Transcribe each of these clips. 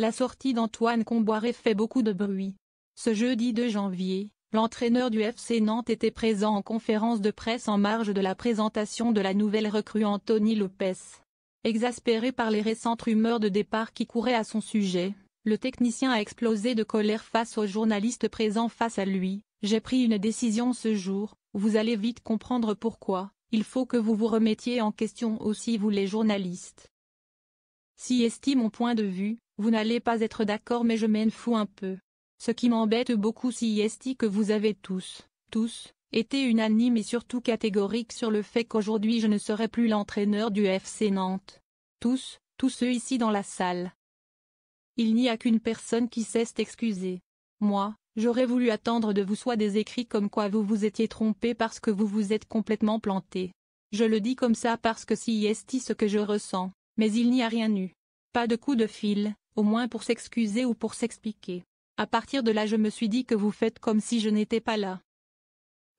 La sortie d'Antoine Kombouaré fait beaucoup de bruit. Ce jeudi 2 janvier, l'entraîneur du FC Nantes était présent en conférence de presse en marge de la présentation de la nouvelle recrue Anthony Lopes. Exaspéré par les récentes rumeurs de départ qui couraient à son sujet, le technicien a explosé de colère face aux journalistes présents face à lui. « J'ai pris une décision ce jour, vous allez vite comprendre pourquoi, il faut que vous vous remettiez en question aussi vous les journalistes. Si estime mon point de vue, vous n'allez pas être d'accord mais je m'en fous un peu. Ce qui m'embête beaucoup si est que vous avez tous, été unanimes et surtout catégoriques sur le fait qu'aujourd'hui je ne serai plus l'entraîneur du FC Nantes. Tous ceux ici dans la salle. Il n'y a qu'une personne qui sait s'excuser. Moi, j'aurais voulu attendre de vous soit des écrits comme quoi vous vous étiez trompé parce que vous vous êtes complètement planté. Je le dis comme ça parce que si est ce que je ressens, mais il n'y a rien eu. Pas de coup de fil, au moins pour s'excuser ou pour s'expliquer. À partir de là je me suis dit que vous faites comme si je n'étais pas là.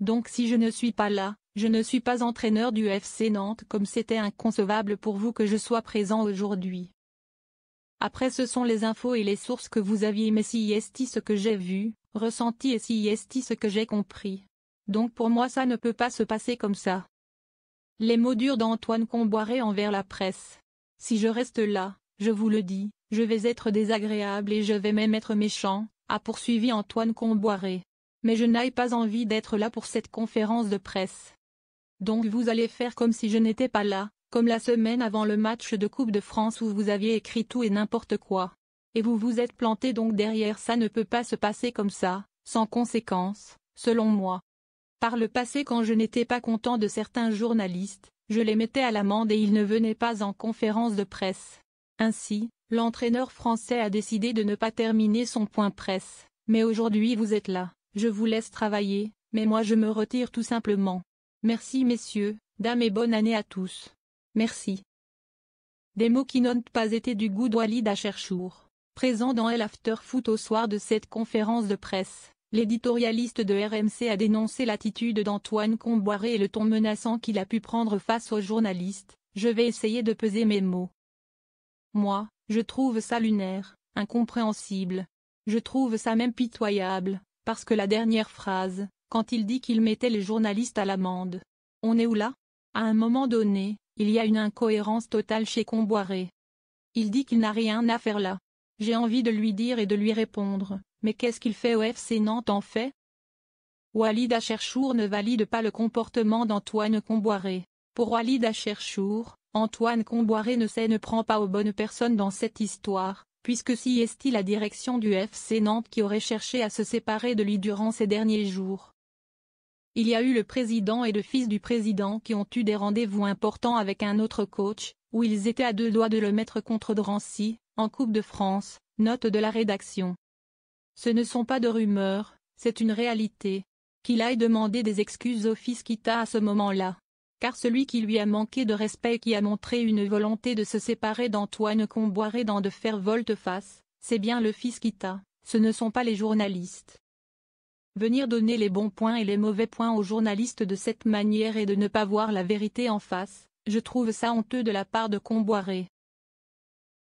Donc si je ne suis pas là, je ne suis pas entraîneur du FC Nantes comme c'était inconcevable pour vous que je sois présent aujourd'hui. Après ce sont les infos et les sources que vous aviez mais si est ce que j'ai vu, ressenti et si est ce que j'ai compris. Donc pour moi ça ne peut pas se passer comme ça. Les mots durs d'Antoine Kombouaré envers la presse. Si je reste là, je vous le dis, je vais être désagréable et je vais même être méchant, a poursuivi Antoine Kombouaré. Mais je n'ai pas envie d'être là pour cette conférence de presse. Donc vous allez faire comme si je n'étais pas là, comme la semaine avant le match de Coupe de France où vous aviez écrit tout et n'importe quoi. Et vous vous êtes planté donc derrière ça ne peut pas se passer comme ça, sans conséquence, selon moi. Par le passé quand je n'étais pas content de certains journalistes, je les mettais à l'amende et ils ne venaient pas en conférence de presse. Ainsi, l'entraîneur français a décidé de ne pas terminer son point presse. Mais aujourd'hui vous êtes là, je vous laisse travailler, mais moi je me retire tout simplement. Merci messieurs, dames et bonne année à tous. Merci. Des mots qui n'ont pas été du goût d'Walid Acharchour. Présent dans El After Foot au soir de cette conférence de presse, l'éditorialiste de RMC a dénoncé l'attitude d'Antoine Kombouaré et le ton menaçant qu'il a pu prendre face aux journalistes. Je vais essayer de peser mes mots. Moi, je trouve ça lunaire, incompréhensible. Je trouve ça même pitoyable, parce que la dernière phrase, quand il dit qu'il mettait les journalistes à l'amende. On est où là? À un moment donné, il y a une incohérence totale chez Kombouaré. Il dit qu'il n'a rien à faire là. J'ai envie de lui dire et de lui répondre, mais qu'est-ce qu'il fait au FC Nantes en fait? Walid Acharchour ne valide pas le comportement d'Antoine Kombouaré. Pour Walid Acharchour, Antoine Kombouaré ne prend pas aux bonnes personnes dans cette histoire, puisque si est la direction du FC Nantes qui aurait cherché à se séparer de lui durant ces derniers jours. Il y a eu le président et le fils du président qui ont eu des rendez-vous importants avec un autre coach, où ils étaient à deux doigts de le mettre contre Drancy, en Coupe de France, note de la rédaction. Ce ne sont pas de rumeurs, c'est une réalité. Qu'il aille demander des excuses au fils Kita à ce moment-là. Car celui qui lui a manqué de respect et qui a montré une volonté de se séparer d'Antoine Kombouaré de faire volte-face, c'est bien le fils Kita, ce ne sont pas les journalistes. Venir donner les bons points et les mauvais points aux journalistes de cette manière et de ne pas voir la vérité en face, je trouve ça honteux de la part de Kombouaré.